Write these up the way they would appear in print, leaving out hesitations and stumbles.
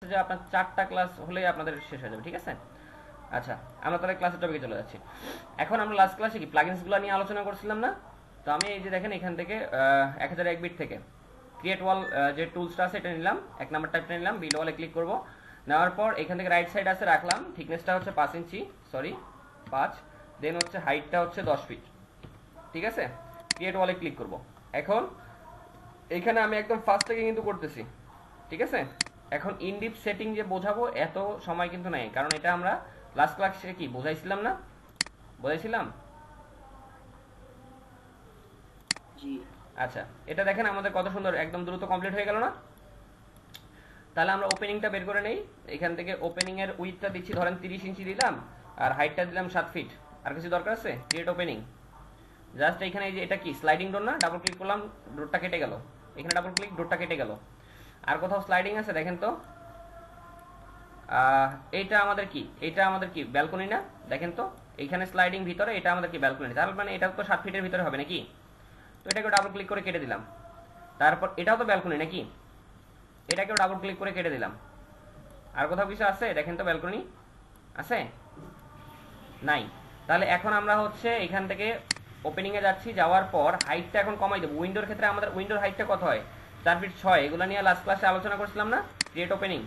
যে আপনার 4টা ক্লাস হলেই আপনাদের শেষ হয়ে যাবে, ঠিক আছে? আচ্ছা, আমরা তাহলে ক্লাসের টপিকে চলে যাচ্ছি। এখন আমরা লাস্ট ক্লাসে কি প্লাগইনসগুলো নিয়ে আলোচনা করছিলাম না? তো আমি এই যে দেখেন এখান থেকে 1001 বিট থেকে ক্রিয়েট ওয়াল যে টুলসটা আছে এটা নিলাম, এক নাম্বার টাইপটা নিলাম, বিল্ড ওয়ালে ক্লিক করব। নেওয়ার পর এখান থেকে রাইট সাইড আছে রাখলাম, থিকনেসটা হচ্ছে 5 ইঞ্চি, সরি 5, দেন হচ্ছে হাইটটা হচ্ছে 10 ফিট, ঠিক আছে? ক্রিয়েট ওয়ালে ক্লিক করব। এখন এইখানে আমি একদম ফার্স্ট থেকে কিন্তু করতেছি, ঠিক আছে? এখন ইনডিপ সেটিং যে বোঝাবো এত সময় কিন্তু নাই, কারণ এটা আমরা লাস্ট ক্লাসে কি বোঝাইছিলাম না? বোঝাইছিলাম? জি। আচ্ছা, এটা দেখেন আমাদের কত সুন্দর একদম দ্রুত কমপ্লিট হয়ে গেল না? তাহলে আমরা ওপেনিংটা বের করে নেই। এখান থেকে ওপেনিং এর উইডথটা দিচ্ছি ধরেন 30 ইঞ্চি দিলাম, আর হাইটটা দিলাম 7 ফিট। আর কিছু দরকার আছে? Create opening. জাস্ট এখানে এই যে এটা কি স্লাইডিং ডোর না, ডাবল ক্লিক করলাম, ডোরটা কেটে গেল। এখানে ডাবল ক্লিক, ডোরটা কেটে গেল। আর কোথাও স্লাইডিং আছে দেখেন তো? এইটা আমাদের কি? এটা আমাদের কি ব্যালকনি না? দেখেন তো, এইখানে স্লাইডিং ভিতরে, এটা আমাদের কি ব্যালকনি। তার মানে এটা তো 7 ফিটের ভিতরে হবে নাকি? তো এটাকে ডাবল ক্লিক করে কেটে দিলাম। তারপর এটাও তো ব্যালকনি নাকি? এটাকেও ডাবল ক্লিক করে কেটে দিলাম। আর কোথাও কিছু আছে দেখেন তো? ব্যালকনি আছে? নাই। তাহলে এখন আমরা হচ্ছে এখান থেকে ওপেনিং এ যাচ্ছি, যাওয়ার পর হাইটটা এখন কমাই দেবো। উইন্ডোর ক্ষেত্রে আমাদের উইন্ডোর হাইটটা কত হয়? 4 ফিট 6। এগুলো নিয়ে লাস্ট ক্লাসে আলোচনা করছিলাম না? Create opening.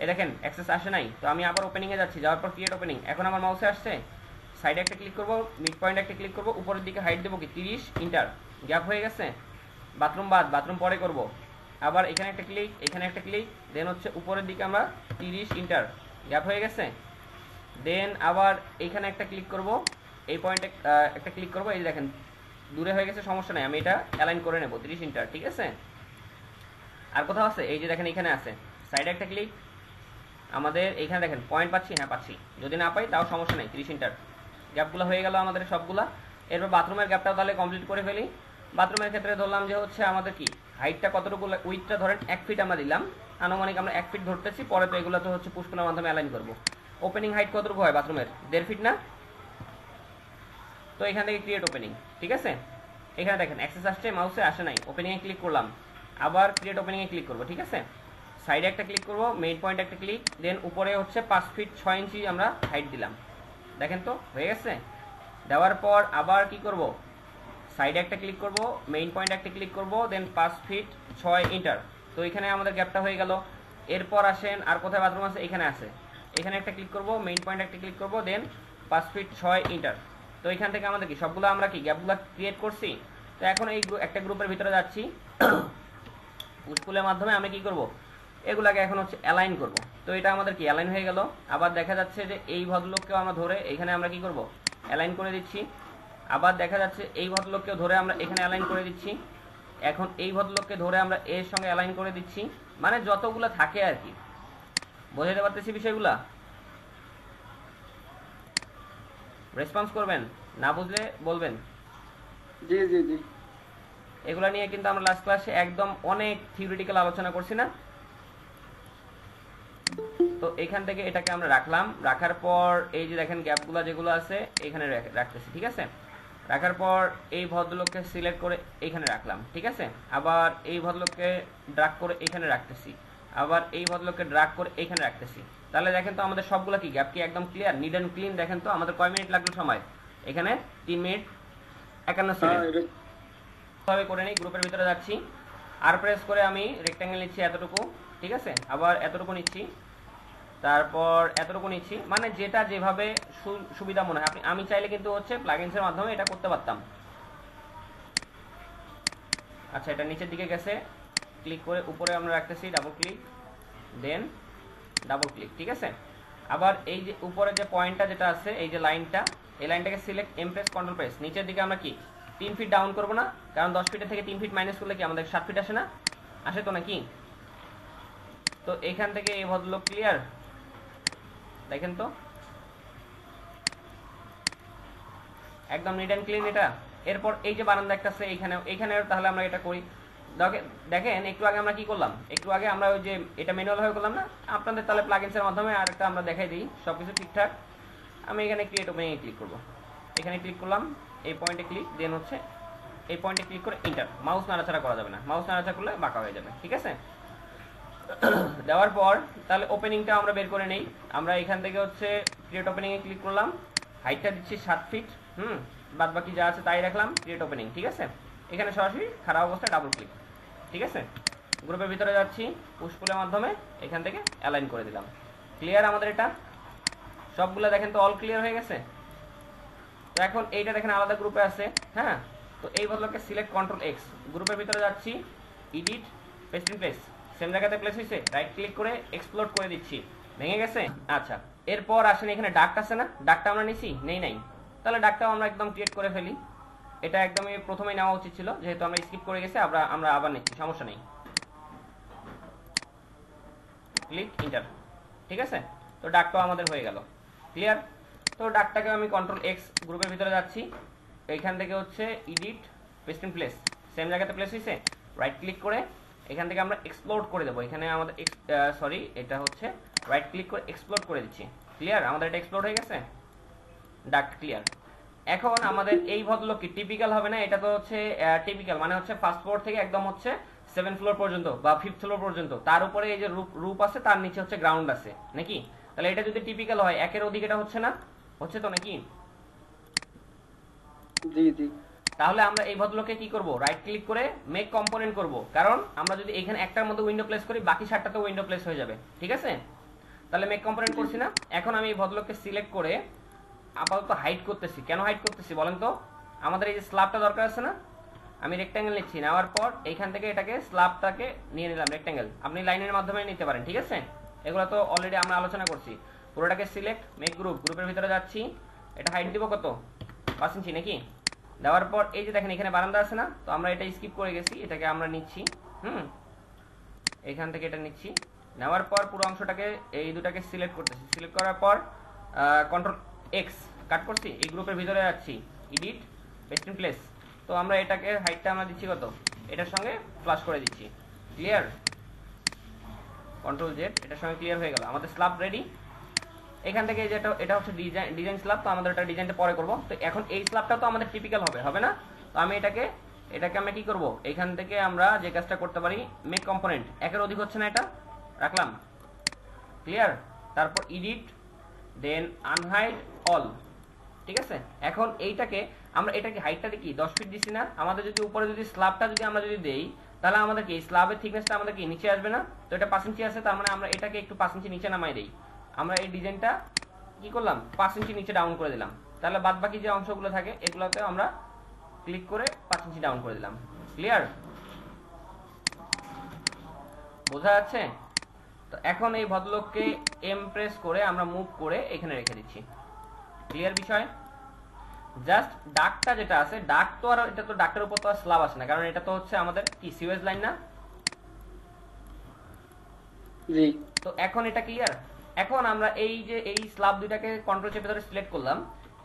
এই দেখেন অ্যাক্সেস আসে নাই, তো আমি আবার ওপেনিং এ যাচ্ছি, যাওয়ার পর ক্রিয়েট ওপেনিং। এখন আমার মাউসে আসছে, সাইডে একটা ক্লিক করব, মিড পয়েন্ট একটা ক্লিক করব, উপরের দিকে হাইট দেবো কি 30, ইন্টার। গ্যাপ হয়ে গেছে। বাথরুম বাদ, বাথরুম পরে করব। আবার এখানে একটা ক্লিক, এখানে একটা ক্লিক, দেন হচ্ছে উপরের দিকে আমরা 30, ইন্টার। গ্যাপ হয়ে গেছে। দেন আবার এখানে একটা ক্লিক করব, এই পয়েন্টে একটা ক্লিক করব। এই দেখেন দূরে হয়ে গেছে, সমস্যা নাই, আমি এটা অ্যালাইন করে নেব 30, ইন্টার, ঠিক আছে? আর কোথাও আছে? এই যে দেখেন এখানে আছে, সাইডে একটা ক্লিক। আমাদের এইখানে দেখেন পয়েন্ট পাচ্ছি, হ্যাঁ পাচ্ছি। যদি না পাই তাও সমস্যা নেই, 30, ইন্টার। গ্যাপগুলো হয়ে গেল আমাদের সবগুলা। এরপর বাথরুমের গ্যাপটাও তাহলে কমপ্লিট করে ফেলি। বাথরুমের ক্ষেত্রে ধরলাম যে হচ্ছে আমাদের কি হাইটটা কতটুকু, উইথটা ধরেন 1 ফিট আমরা দিলাম, আনুমানিক আমরা 1 ফিট ধরতেছি। পরে তো এগুলো তো হচ্ছে পুশ-পুলের মাধ্যমে অ্যালাইন করব। ওপেনিং হাইট কতটুকু হয় বাথরুমের? 1.5 ফিট না? তো এখান থেকে ক্রিয়েট ওপেনিং, ঠিক আছে? এখানে দেখেন অ্যাক্সেস আসছে, মাউসে আসে নাই, ওপেনিং এ ক্লিক করলাম, আবার ক্রিয়েট ওপেনিং এ ক্লিক করব, ঠিক আছে? সাইডে একটা ক্লিক করব, মেইন পয়েন্ট একটা ক্লিক, দেন উপরে হচ্ছে 5 ফিট 6 ইঞ্চি আমরা হাইট দিলাম। দেখেন তো হয়ে গেছে। দেওয়ার পর আবার কি করব? সাইডে একটা ক্লিক করব, মেইন পয়েন্ট একটা ক্লিক করব, দেন 5 ফিট 6 ইন্টার। তো এখানে আমাদের গ্যাপটা হয়ে গেল। এরপর আসেন, আর কোথায় বাথরুম আছে? এখানে আছে, এখানে একটা ক্লিক করব, মেইন পয়েন্ট একটা ক্লিক করব, দেন 5 ফিট 6 ইন্টার। তো এখান থেকে আমাদের কি সবগুলো আমরা কি গ্যাপগুলো ক্রিয়েট করছি। তো এখন এই একটা গ্রুপের ভিতরে যাচ্ছি, পুশ-পুলের মাধ্যমে আমি কি করব? এগুলাকে এখন হচ্ছে অ্যালাইন করব। তো এটা আমাদের কি অ্যালাইন হয়ে গেল। আবার দেখা যাচ্ছে যে এই ভদ্রলোককেও আমরা ধরে এখানে আমরা কি করব? অ্যালাইন করে দিচ্ছি। আবার দেখা যাচ্ছে এই ভদ্রলোককেও ধরে আমরা এখানে অ্যালাইন করে দিচ্ছি। এখন এই ভদ্রলোককে ধরে আমরা এর সঙ্গে অ্যালাইন করে দিচ্ছি। মানে যতগুলো থাকে আর কি। বোঝাতে পারতেছি বিষয়গুলা? রেসপন্স করবেন, না বুঝলে বলবেন। জি জি জি। এগুলা নিয়ে কিন্তু আমরা লাস্ট ক্লাসে একদম অনেক থিওরিটিক্যাল আলোচনা করছি না? তো এখান থেকে এটাকে আমরা রাখলাম, রাখার পর এই যে দেখেন গ্যাপগুলো যেগুলো আছে এখানে রাখতেছি, ঠিক আছে? রাখার পর এই ভদ্রলোককে সিলেক্ট করে এখানে রাখলাম, ঠিক আছে? আবার এই ভদ্রলোককে ড্রাগ করে এখানে রাখতেছি, আবার এই ভদ্রলোককে ড্রাগ করে এখানে রাখতেছি। তাহলে দেখেন তো আমাদের সবগুলো কি গ্যাপ কি একদম ক্লিয়ার, নিট অ্যান্ড ক্লিন। দেখেন তো আমাদের কয় মিনিট লাগলো সময়? এখানে 3 মিনিট 51 সেকেন্ড। ভাবে করে নিই, গ্রুপের ভিতরে যাচ্ছি, আর প্রেস করে আমি রেক্ট্যাঙ্গেল নিচ্ছি এতটুকু, ঠিক আছে? আবার এতটুকু নিচ্ছি, তারপর এতটুকু নিচ্ছি, মানে যেটা যেভাবে সুবিধা মনে হয়। আমি চাইলে কিন্তু হচ্ছে প্লাগইনসের মাধ্যমে এটা করতে পারতাম। আচ্ছা, এটা নিচের দিকে গেছে, ক্লিক করে উপরে আমরা রাখতেছি, ডাবল ক্লিক, দেন ডাবল ক্লিক, ঠিক আছে? আবার এই যে উপরে যে পয়েন্টটা যেটা আছে, এই যে লাইনটা, এই লাইনটাকে সিলেক্ট, এমপ্রেস, কন্ট্রোল প্রেস, নিচের দিকে আমরা কি 3 ফিট ডাউন করবো না? কারণ 10 ফিটের থেকে 3 ফিট মাইনাস করলে কি আমাদের 7 ফিট আসে না? আসে তো নাকি? তো এখান থেকে এই ভদ্রলোক ক্লিয়ার, দেখেন তো একদম নিট অ্যান্ড ক্লিন এটা। এরপর এই যে বারান্দা একটা আছে এইখানে তাহলে আমরা এটা করি। দেখেন একটু আগে আমরা কি করলাম? একটু আগে আমরা ওই যে এটা ম্যানুয়াল ভাবে করলাম না? আপনাদের তাহলে প্লাগইনসের মাধ্যমে আরেকটা আমরা দেখাই দিই, সবকিছু ঠিকঠাক। আমি এখানে ক্রিয়েট ওপেনিং এ ক্লিক করব, এখানে ক্লিক করলাম, এই পয়েন্টে ক্লিক, দেন হচ্ছে এই পয়েন্টে ক্লিক করে ইন্টার। মাউস নাড়াচাড়া করা যাবে না, মাউস নাড়াচাড়া করলে বাঁকা হয়ে যাবে, ঠিক আছে? দেওয়ার পর তাহলে ওপেনিংটা আমরা বের করে নেই। আমরা এখান থেকে হচ্ছে ক্রিয়েট ওপেনিং এ ক্লিক করলাম, হাইটটা দিচ্ছি 7 ফিট, বাদ বাকি যা আছে তাই রাখলাম, ক্রিয়েট ওপেনিং। ঠিক আছে, এখানে সরাসরি খারাপ অবস্থায় ডাবল ক্লিক। ঠিক আছে, গ্রুপের ভিতরে যাচ্ছি, পুশ পুলের মাধ্যমে এখান থেকে অ্যালাইন করে দিলাম। ক্লিয়ার আমাদের এটা সবগুলো? দেখেন তো অল ক্লিয়ার হয়ে গেছে। তো এখন এইটা দেখেন আলাদা গ্রুপে আছে। হ্যাঁ, তো এই বদলকে সিলেক্ট কন্ট্রোল এক্স, গ্রুপের ভিতরে যাচ্ছি, edit paste in place, same জায়গাতে প্লেস হয়েছে, রাইট ক্লিক করে এক্সপ্লোড করে দিচ্ছি। ভেঙে গেছে? আচ্ছা, এরপর আসেন এখানে ডাক্ট আছে না, ডাক্টটা আমরা নিছি? নাই। তাহলে ডাক্টটাও আমরা একদম ক্রিয়েট করে ফেলি। এটা একদমই প্রথমেই নেওয়া উচিত ছিল, যেহেতু আমরা স্কিপ করে গেছি, আমরা আবার নিচ্ছি, সমস্যা নেই। Click inter. ঠিক আছে, তো ডাক্টটাও আমাদের হয়ে গেল। ক্লিয়ার? তো ডাকটাকে আমি কন্ট্রোল এক্স, গ্রুপের ভিতরে যাচ্ছি, এইখান থেকে হচ্ছে edit paste in place, same জায়গাতে প্লেস হয়েছে, রাইট ক্লিক করে এখান থেকে আমরা এক্সপ্লোড করে দেবো। এখানে আমাদের এটা হচ্ছে রাইট ক্লিক করে এক্সপ্লোড করে দিচ্ছি। ক্লিয়ার? আমাদের এটা এক্সপ্লোড হয়ে গেছে, ডাক ক্লিয়ার। এখন আমাদের এই ভদ্রলোক কি টিপিক্যাল হবে না? এটা তো হচ্ছে টিপিক্যাল, মানে হচ্ছে ফার্স্ট ফ্লোর থেকে একদম হচ্ছে 7 ফ্লোর পর্যন্ত বা 5th ফ্লোর পর্যন্ত, তার উপরে এই যে রূপ আছে, তার নিচে হচ্ছে গ্রাউন্ড আছে নাকি? তাহলে এটা যদি টিপিক্যাল হয়, একের অধিক এটা হচ্ছে না? হচ্ছে তো নাকি? জি। তাহলে আমরা এই ভদ্রলোকে কি করব? রাইট ক্লিক করে মেক কম্পোনেন্ট করব, কারণ আমরা যদি এখানে একটার মধ্যে উইন্ডো প্লেস করি, বাকি 7টাতে উইন্ডো প্লেস হয়ে যাবে। ঠিক আছে, তাহলে মেক কম্পোনেন্ট করছি না। এখন আমি এই ভদ্রলোককে সিলেক্ট করে আপাতত হাইড করতেছি। কেন হাইড করতেছি বলেন তো? আমাদের এই যে স্ল্যাবটা দরকার আছে না, আমি রেক্ট্যাঙ্গেল নিচ্ছি, নেওয়ার পর এইখান থেকে এটাকে স্ল্যাবটাকে নিয়ে নিলাম রেক্ট্যাঙ্গেল। আপনি লাইনের মাধ্যমে নিতে পারেন। ঠিক আছে, এগুলো তো অলরেডি আমরা আলোচনা করছি। পুরোটাকে সিলেক্ট, মেক গ্রুপ, গ্রুপের ভিতরে যাচ্ছি, এটা হাইট দিব কত? 5 ইঞ্চি নাকি? দেওয়ার পর এই যে দেখেন এখানে বারান্দা আছে না, তো আমরা এটা স্কিপ করে গেছি, এটাকে আমরা নিচ্ছি। এখান থেকে এটা নিচ্ছি, নেওয়ার পর পুরো অংশটাকে এই দুটাকে সিলেক্ট করতেছি। সিলেক্ট করার পর কন্ট্রোল এক্স কাট করছি, এই গ্রুপের ভিতরে যাচ্ছি, এডিট পেস্ট ইন প্লেস। তো আমরা এটাকে হাইটটা আমরা দিচ্ছি কত? এটার সঙ্গে ফ্লাশ করে দিচ্ছি। ক্লিয়ার? কন্ট্রোল জেড, এটার সঙ্গে ক্লিয়ার হয়ে গেল। আমাদের স্ল্যাব রেডি। এখান থেকে এটা হচ্ছে ডিজাইন স্ল্যাব, তো আমাদের এটা ডিজাইনটা পরে করব। তো এখন এই স্ল্যাবটা তো আমাদের টিপিক্যাল হবে না? তো আমি এটাকে আমরা কি করব? এখান থেকে আমরা যে কাজটা করতে পারি, মেক কম্পোনেন্ট, একের অধিক হচ্ছে না, এটা রাখলাম। ক্লিয়ার? তারপর এডিট, দেন আনহাইড অল। ঠিক আছে, এখন এইটাকে আমরা এটাকে হাইটটা দেখি 10 ফিট দিছি না? আমাদের যদি উপরে যদি স্ল্যাবটা যদি আমরা যদি দেই, তাহলে আমাদের কি স্ল্যাবের থিকনেসটা আমাদের কি নিচে আসবে না? তো এটা 5 ইঞ্চি আছে, তার মানে আমরা এটাকে একটু 5 ইঞ্চি নিচে নামাই দেই। আমরা এই ডিজাইনটা কি করলাম? 5 ইঞ্চি নিচে ডাউন করে দিলাম। তাহলে বাদ বাকি যে অংশগুলো থাকে এগুলোতে আমরা ক্লিক করে 5 ইঞ্চি ডাউন করে দিলাম। ক্লিয়ার? বোঝা যাচ্ছে? তো এখন এই ভদ্রলোককে এম প্রেস করে আমরা মুভ করে এখানে রেখে দিচ্ছি। ক্লিয়ার বিষয়? জাস্ট ডাকটা যেটা আছে, ডাক তো আর এটা তো ডাকের উপর তো আর স্ল্যাব আসে না, কারণ এটা তো হচ্ছে আমাদের কি সিওয়েজ লাইন না? জি। তো এখন এটা ক্লিয়ার? এখন আমরা এই যে এই স্ল্যাব দুইটাকে কন্ট্রোল চেপে ধরে সিলেক্ট করলাম,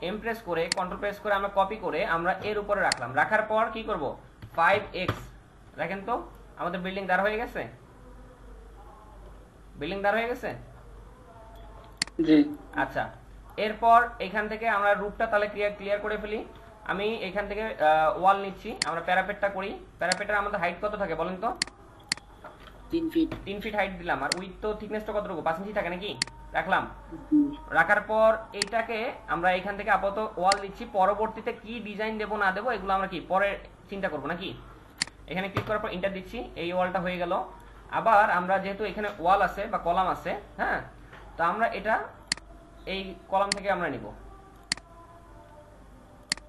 এম প্রেস করে কন্ট্রোল প্রেস করে আমরা কপি করে আমরা এর উপরে রাখলাম। রাখার পর কি করব? 5x, দেখেন তো আমাদের বিল্ডিং দাঁড় হয়ে গেছে। বিল্ডিং দাঁড় হয়ে গেছে? জি। আচ্ছা, এরপর এখান থেকে আমরা রুফটা তাহলে ক্লিয়ার করে ফেলি। আমি এখান থেকে ওয়াল নিচ্ছি, আমরা প্যারাপেটটা করি। প্যারাপেটের আমাদের হাইট কত থাকে বলেন তো? 3 ফিট। 3 ফিট হাইট দিলাম। আর উইথ তো থিকনেসটা কতটুকু? 5 ইঞ্চি থাকে নাকি? রাখলাম। রাখার পর এইটাকে আমরা এখান থেকে আপাতত ওয়াল দিচ্ছি। পরবর্তীতে কি ডিজাইন দেবো না দেবো এগুলো আমরা কি পরে চিন্তা করবো নাকি? এখানে ক্লিক করার পর এন্টার দিচ্ছি, এই ওয়ালটা হয়ে গেল। আবার আমরা যেহেতু এখানে ওয়াল আছে বা কলাম আছে, হ্যাঁ, তো আমরা এটা এই কলাম থেকে আমরা নিব,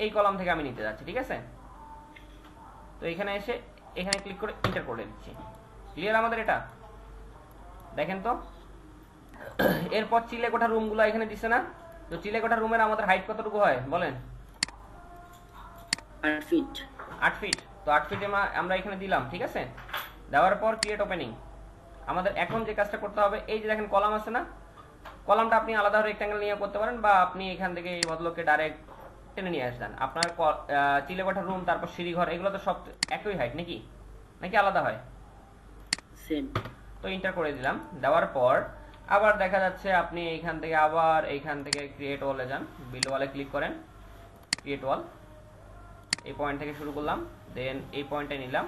এই কলাম থেকে আমি নিতে যাচ্ছি। ঠিক আছে, তো এখানে এসে এখানে ক্লিক করে এন্টার করে দিচ্ছি। ক্লিয়ার আমাদের এটা? দেখেন তো এরপর চিলেকোঠা রুমগুলো এখানে দিছে না? তো চিলেকোঠা রুমের আমাদের হাইট কতটুকু হয় বলেন? 8 ফিট। 8 ফিট। তো 8 ফিটে আমরা এখানে দিলাম। ঠিক আছে, দেওয়ার পর ক্রিয়েট ওপেনিং। আমাদের এখন যে কাজটা করতে হবে, এই যে দেখেন কলাম আছে না, কলামটা আপনি আলাদা রেক্ট্যাঙ্গেল নিয়ে করতে পারেন, বা আপনি এখান থেকে এই বদলকে ডাইরেক্ট টেনে নিয়ে আসবেন। আপনার চিলেকোঠা রুম, তারপর সিঁড়িঘর, এগুলো তো সব একই হাইট নাকি? নাকি আলাদা হয়? সেম। তো এন্টার করে দিলাম। দেওয়ার পর আবার দেখা যাচ্ছে আপনি এইখান থেকে আবার এইখান থেকে ক্রিয়েট ওয়ালে যান, বিল্ড ওয়ালে ক্লিক করেন, ক্রিয়েট ওয়াল, এই পয়েন্ট থেকে শুরু করলাম, দেন এই পয়েন্টে নিলাম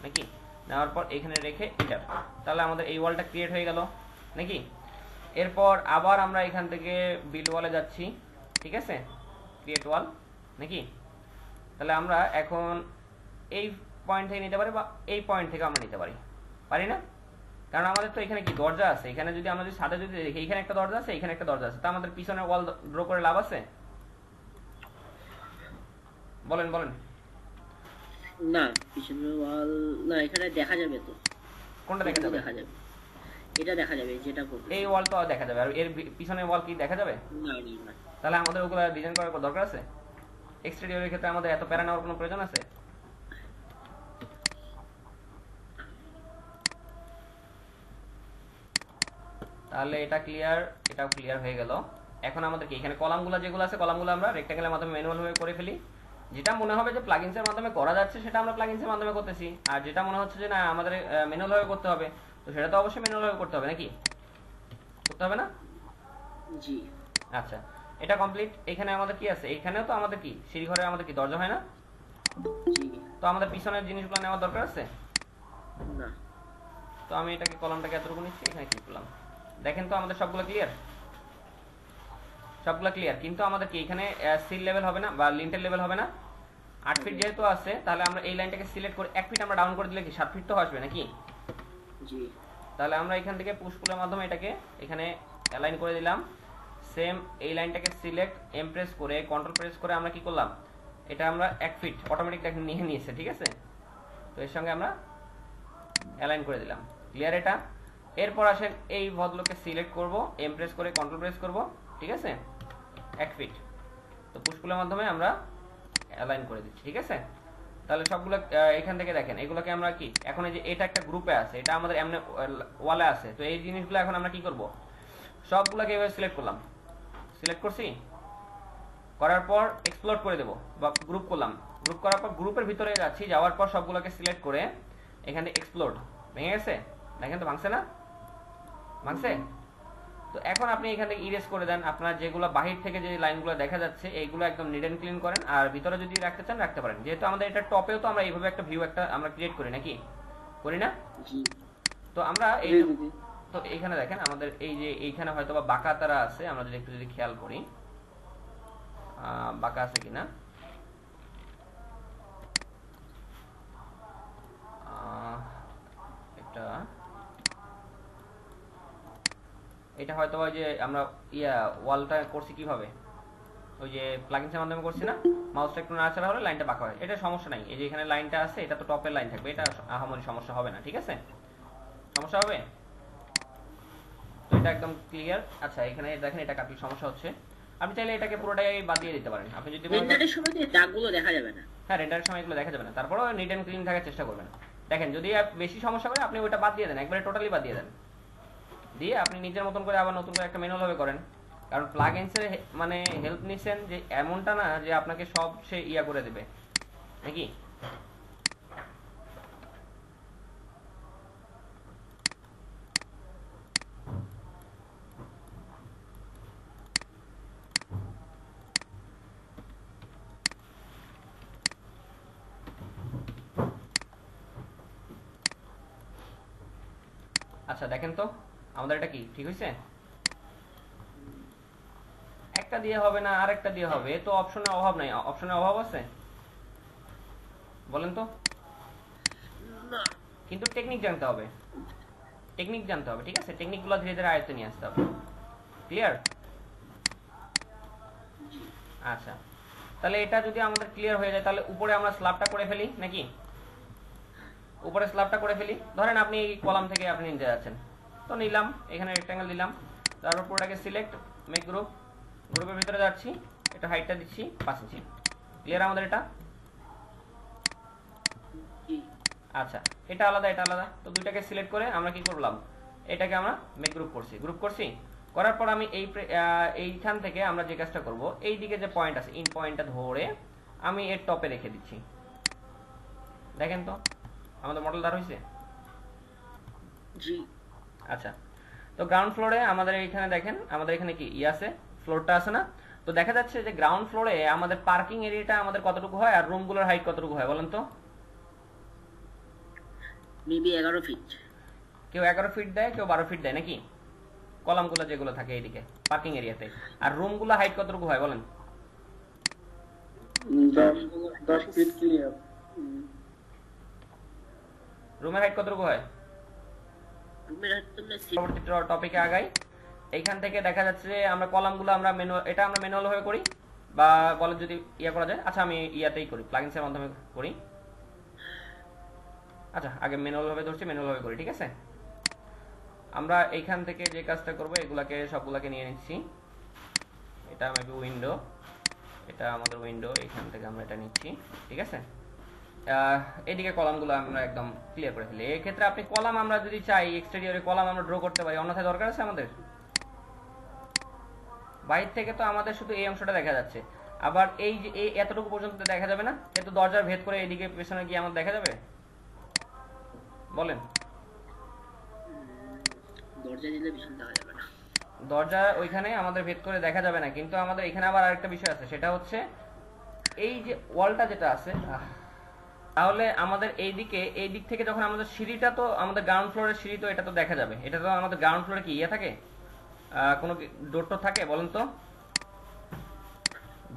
নাকি? নেওয়ার পর এখানে রেখে এন্টার, তাহলে আমাদের এই ওয়ালটা ক্রিয়েট হয়ে গেল নাকি। এরপর আবার আমরা এখান থেকে বিল্ড ওয়ালে যাচ্ছি, ঠিক আছে, ক্রিয়েট ওয়াল নাকি। তাহলে আমরা এখন এই পয়েন্ট থেকে নিতে পারি বা এই পয়েন্ট থেকে আমরা নিতে পারি, পারি না? কারণ আমাদের তো এখানে কি দরজা আছে, এখানে যদি আমরা যদি সাথে যদি দেখি এখানে একটা দরজা আছে, এখানে একটা দরজা আছে, তা আমাদের পিছনের ওয়াল ড্র করে লাভ আছে? বলেন বলেন। না, পিছনের ওয়াল না, এখানে দেখা যাবে তো। কোনটা দেখা যাবে? দেখা যাবে, এটা দেখা যাবে যেটা বলতে। এই ওয়াল তো দেখা যাবে, আর এর পিছনের ওয়াল কি দেখা যাবে? না না। তাহলে আমাদের ওগুলো ডিজাইন করার দরকার আছে? এক্সটেরিয়রের ক্ষেত্রে আমাদের এত প্যারা নেওয়ার কোনো প্রয়োজন আছে? তাহলে এটা ক্লিয়ার, এটাও ক্লিয়ার হয়ে গেল। এখন আমাদের কি এখানে কলামগুলো যেগুলো আছে, কলামগুলো আমরা রেক্ট্যাঙ্গেলের মাধ্যমে ম্যানুয়াল ভাবে করে ফেলি। যেটা মনে হবে যে প্লাগইনসের মাধ্যমে করা যাচ্ছে সেটা আমরা প্লাগইনসের মাধ্যমে করতেছি, আর যেটা মনে হচ্ছে যে না আমাদের ম্যানুয়াল ভাবে করতে হবে, তো সেটা তো অবশ্যই ম্যানুয়াল ভাবে করতে হবে নাকি, করতে হবে না? জি। আচ্ছা, এটা কমপ্লিট। এখানে আমাদের কি আছে, এখানেও তো আমাদের কি সিঁড়ি ঘরে আমাদের কি দরজা হয় না? জি। তো আমাদের পিছনের জিনিসগুলো নেওয়ার দরকার আছে না। তো আমি এটাকে কলামটাকে এতটুকু নিচ্ছি, এখানে ক্লিক করলাম। দেখেন তো আমাদের সবগুলো ক্লিয়ার, সবগুলো ক্লিয়ার। কিন্তু আমাদের কি এখানে সিল লেভেল হবে না বা লিন্টেল লেভেল হবে না? 8 ফিট যেহেতু আছে, তাহলে আমরা এই লাইনটাকে সিলেক্ট করে 1 ফিট আমরা ডাউন করে দিলে কি 7 ফিট তো আসবে নাকি? জি। তাহলে আমরা এখান থেকে পুশ পুলের মাধ্যমে এটাকে এখানে অ্যালাইন করে দিলাম। সেম এই লাইনটাকে সিলেক্ট এম প্রেস করে কন্ট্রোল প্রেস করে আমরা কি করলাম, এটা আমরা 1 ফিট অটোমেটিক নিয়ে নিয়েছে, ঠিক আছে। তো এর সঙ্গে আমরা অ্যালাইন করে দিলাম, ক্লিয়ার এটা। এরপর আসেন এই ভদ্রলোককে সিলেক্ট করব, এম প্রেস করে কন্ট্রোল প্রেস করব, ঠিক আছে, 1 ফিট। তো পুশ পুলের মাধ্যমে আমরা অ্যালাইন করে দিচ্ছি, ঠিক আছে। তাহলে সবগুলো এখান থেকে দেখেন, এগুলোকে আমরা কি এখন এই যে এটা একটা গ্রুপে আছে, এটা আমাদের এমনি ওয়ালে আছে, তো এই জিনিসগুলো এখন আমরা কি করব, সবগুলোকে এভাবে সিলেক্ট করলাম, সিলেক্ট করছি, করার পর এক্সপ্লোর করে দেব বা গ্রুপ করলাম, গ্রুপ করার পর গ্রুপের ভিতরে যাচ্ছি, যাওয়ার পর সবগুলোকে সিলেক্ট করে এখানে এক্সপ্লোর, ভেঙে গেছে, দেখেন তো ভাঙছে না, ভাঙছে। তো এখন আপনি এখান থেকে ইরেজ করে দেন, আপনার যেগুলো বাহির থেকে যে লাইনগুলো দেখা যাচ্ছে এইগুলো একদম নিট এন্ড ক্লিন করেন, আর ভিতরে যদি রাখতে চান রাখতে পারেন। যেহেতু আমাদের এটা টপেও তো আমরা এইভাবে একটা ভিউ একটা আমরা ক্রিয়েট করি নাকি, করি না? জি। তো আমরা এই জি, জি। তো এইখানে দেখেন আমাদের এই যে এইখানে হয়তো বা বাঁকা তারা আছে, আমরা যদি একটু যদি খেয়াল করি বাঁকা আছে কিনা, এটা এটা হয়তো ওই যে আমরা ওয়ালটা করছি কিভাবে, ওই যে প্লাগইনসের মাধ্যমে করছি না, মাউসটা একটু নাড়াচাড়া হলে লাইনটা বাঁকা হয়, এটা সমস্যা নাই। এই যে এখানে লাইনটা আছে, এটা তো টপের লাইন থাকবে, এটা আহামরি সমস্যা হবে না, ঠিক আছে, সমস্যা হবে? তো এটা একদম ক্লিয়ার। আচ্ছা, এখানে দেখেন এটা কাটলে সমস্যা হচ্ছে, আপনি চাইলে এটাকে পুরোটাই বাদ দিয়ে দিতে পারেন, আপনি যদি রেন্ডারের সময় তো দাগগুলো দেখা যাবে না। হ্যাঁ রেন্ডারের সময় এগুলো দেখা যাবে না, তারপরেও নিট এন্ড ক্লিন থাকার চেষ্টা করবেন। দেখেন যদি বেশি সমস্যা করে আপনি ওইটা বাদ দিয়ে দেন, একবারে টোটালি বাদ দিয়ে দেন, দিয়ে আপনি নিজের মতন করে আবার নতুন করে একটা ম্যানুয়াল ভাবে করেন। কারণ প্লাগইনসের মানে হেল্প নিছেন যে এমনটা না যে আপনাকে সব সে করে দেবে নাকি। আচ্ছা দেখেন তো আমাদের এটা কি ঠিক হয়েছে? একটা দিয়ে হবে না, আরেকটা দিয়ে হবে, তো অপশনের অভাব নাই, অপশনের অভাব আছে বলেন তো? না। কিন্তু টেকনিক জানতে হবে, টেকনিক জানতে হবে, ঠিক আছে, টেকনিকগুলো ধীরে ধীরে আয়ত্তে নিয়ে আসতে হবে, ক্লিয়ার? আচ্ছা, তাহলে এটা যদি আমাদের ক্লিয়ার হয়ে যায় তাহলে উপরে আমরা স্ল্যাবটা করে ফেলি নাকি, উপরে স্ল্যাবটা করে ফেলি। ধরেন আপনি এই কলাম থেকে আপনি নিতে যাচ্ছেন, তো নিলাম, এখানে রেক্ট্যাঙ্গেল দিলাম, তারপর পুরোটাকে সিলেক্ট, মেক গ্রুপ, গ্রুপের ভিতরে যাচ্ছি, এটা হাইটটা দিচ্ছি 5 ইঞ্চি, ক্লিয়ার আমাদের এটা? আচ্ছা, এটা আলাদা এটা আলাদা, তো দুইটাকে সিলেক্ট করে আমরা কি করলাম, এটাকে আমরা মেক গ্রুপ করছি, গ্রুপ করছি, করার পর আমি এইখান থেকে আমরা যে কাজটা করব, এই দিকে যে পয়েন্ট আছে ইন পয়েন্টটা ধরে আমি এর টপে রেখে দিচ্ছি, দেখেন তো আমাদের মডেল দাঁড় হয়েছে। জি। আচ্ছা, তো গ্রাউন্ড ফ্লোরে আমাদের এখানে দেখেন, আমাদের এখানে কি আছে, ফ্লোরটা আছে না, তো দেখা যাচ্ছে যে গ্রাউন্ড ফ্লোরে আমাদের পার্কিং এরিয়াটা আমাদের কতটুকু হয় আর রুমগুলোর হাইট কতটুকু হয় বলেন তো? Maybe 11 feet. কেউ 11 ফিট দেয়, কেউ 12 ফিট দেয় নাকি? কলামগুলো যেগুলো থাকে এইদিকে পার্কিং এরিয়াতে। আর রুমগুলো হাইট কতটুকু হয় বলেন? 10 ফিট ক্লিয়ার। রুমের হাইট কতটুকু হয়? রুমের হাইট তো পরবর্তী টপিকে আগাই। এইখান থেকে দেখা যাচ্ছে যে আমরা কলামগুলো আমরা এটা আমরা ম্যানুয়াল ভাবে করি, বা বলে যদি ইয়া করা যায়। আচ্ছা আমি ইয়াতেই করি, প্লাগইনসের মাধ্যমে করি। আচ্ছা আগে ম্যানুয়াল ভাবে ধরছি, ম্যানুয়াল ভাবে করি, ঠিক আছে? আমরা এইখান থেকে যে কাজটা করব, এগুলাকে সবগুলাকে নিয়ে নিচ্ছি। এটা মেবি উইন্ডো, এটা আমাদের উইন্ডো, এখান থেকে আমরা এটা নিচ্ছি, ঠিক আছে? এদিকে কলামগুলো আমরা একদম ক্লিয়ার করে ফেলি। এই ক্ষেত্রে আপনি কলাম আমরা যদি চাই এক্সটেরিয়রে কলাম আমরা ড্র করতে পারি, অন্যথায় দরকার আছে আমাদের? বাইরে থেকে তো আমাদের শুধু এই অংশটা দেখা যাচ্ছে, আবার এই যে এই এতটুকু পর্যন্ত দেখা যাবে না? এত দরজার ভেদ করে এদিকে পেছনে গিয়ে আমাদের দেখা যাবে বলেন? দরজা দিলে ভীষণ দেখা যাবে না। দরজা ওইখানে আমাদের ভেদ করে দেখা যাবে না, কিন্তু আমাদের এখানে আবার আরেকটা বিষয় আছে, সেটা হচ্ছে এই যে ওয়ালটা যেটা আছে, তাহলে আমাদের এই দিক থেকে যখন আমাদের সিঁড়িটা, তো আমাদের গ্রাউন্ড ফ্লোরের সিঁড়ি, তো এটা তো দেখা যাবে। এটা তো আমাদের গ্রাউন্ড ফ্লোরে কি ইয়ে থাকে, কোনো ডোর টোর থাকে বলেন তো?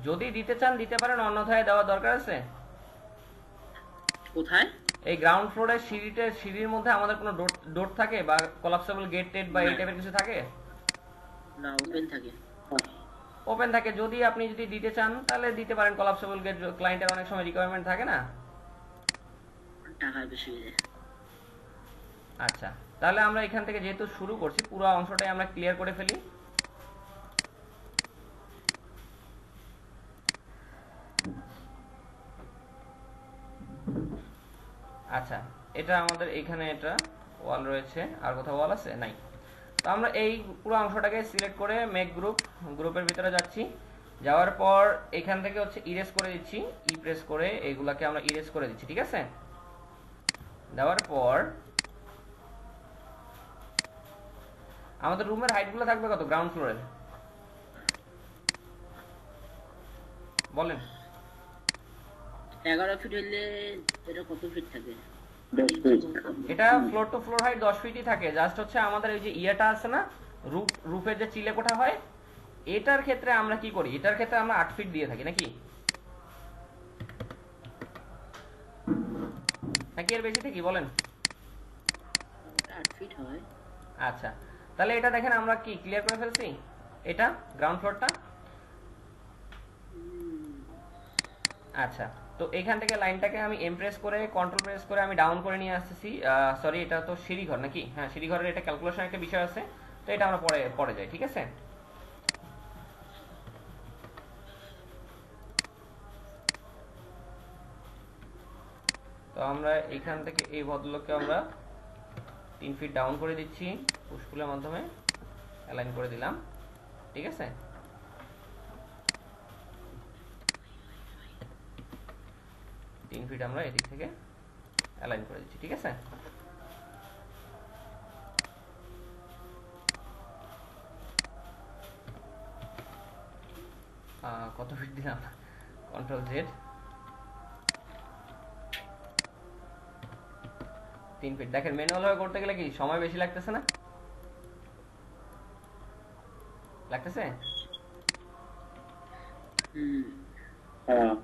যদি দিতে চান দিতে পারেন, অন্যথায় দেওয়া দরকার আছে? কোথায়? এই গ্রাউন্ড ফ্লোরের সিঁড়ির মধ্যে আমাদের কোনো ডোর থাকে, বা কোলাপসেবল গেট টেট বা এই টাইপের কিছু থাকে? না, ওপেন থাকে। ওপেন থাকে। যদি আপনি যদি দিতে চান তাহলে দিতে পারেন কোলাপসেবল গেট, ক্লায়েন্টের অনেক সময় রিকোয়ারমেন্ট থাকে না? টাকা বেশি হয়ে যায়। আচ্ছা তাহলে আমরা এখান থেকে যেহেতু শুরু করছি, পুরো অংশটাই আমরা ক্লিয়ার করে ফেলি। আচ্ছা এটা আমাদের এখানে এটা ওয়াল রয়েছে, আর কোথাও ওয়াল আছে? নাই। তো আমরা এই পুরো অংশটাকে সিলেক্ট করে মেক গ্রুপের ভিতরে যাচ্ছি। যাওয়ার পর এখান থেকে হচ্ছে ইরেজ করে দিচ্ছি, ই প্রেস করে এইগুলাকে আমরা ইরেজ করে দিচ্ছি, ঠিক আছে? দেওয়ার পর আমাদের রুমের হাইটগুলো থাকবে কত গ্রাউন্ড ফ্লোরের বলেন? 11 ফিট হইলে এটা কত ফিট থাকে? 10 ফিট। এটা ফ্লোর টু ফ্লোর হাইট 10 ফিটই থাকে। জাস্ট হচ্ছে আমাদের এই যে ইয়েটা আছে না, রুফের যে চিলে কোঠা হয়, এটার ক্ষেত্রে আমরা কি করি, এটার ক্ষেত্রে আমরা 8 ফিট দিয়ে থাকি নাকি নাকি এর বেশি থাকি বলেন? 8 ফিট হয়। আচ্ছা তাহলে এটা দেখেন আমরা কি ক্লিয়ার করে ফেলছি, এটা গ্রাউন্ড ফ্লোরটা। আচ্ছা তো এখান থেকে লাইনটাকে আমি এমপ্রেস করে কন্ট্রোল প্রেস করে আমি ডাউন করে নিয়ে আসতেছি। সরি এটা তো সিঁড়িঘর নাকি? হ্যাঁ সিঁড়িঘরের এটা ক্যালকুলেশন একটা বিষয় আছে, তো এটা আমরা পরে যাই, ঠিক আছে? তো আমরা এখান থেকে এই ভদ্রলোককে আমরা 3 ফিট ডাউন করে দিচ্ছি, পুশপুলের মাধ্যমে অ্যালাইন করে দিলাম, ঠিক আছে? তিন ফিট আমরা এদিক থেকে অ্যালাইন করে দিচ্ছি, ঠিক আছে? কত ফিট দিলাম? Control Z, 3 feet. দেখেন ম্যানুয়াল ভাবে করতে গেলে কি সময় বেশি লাগতেছে না? লাগতেছে? হ্যাঁ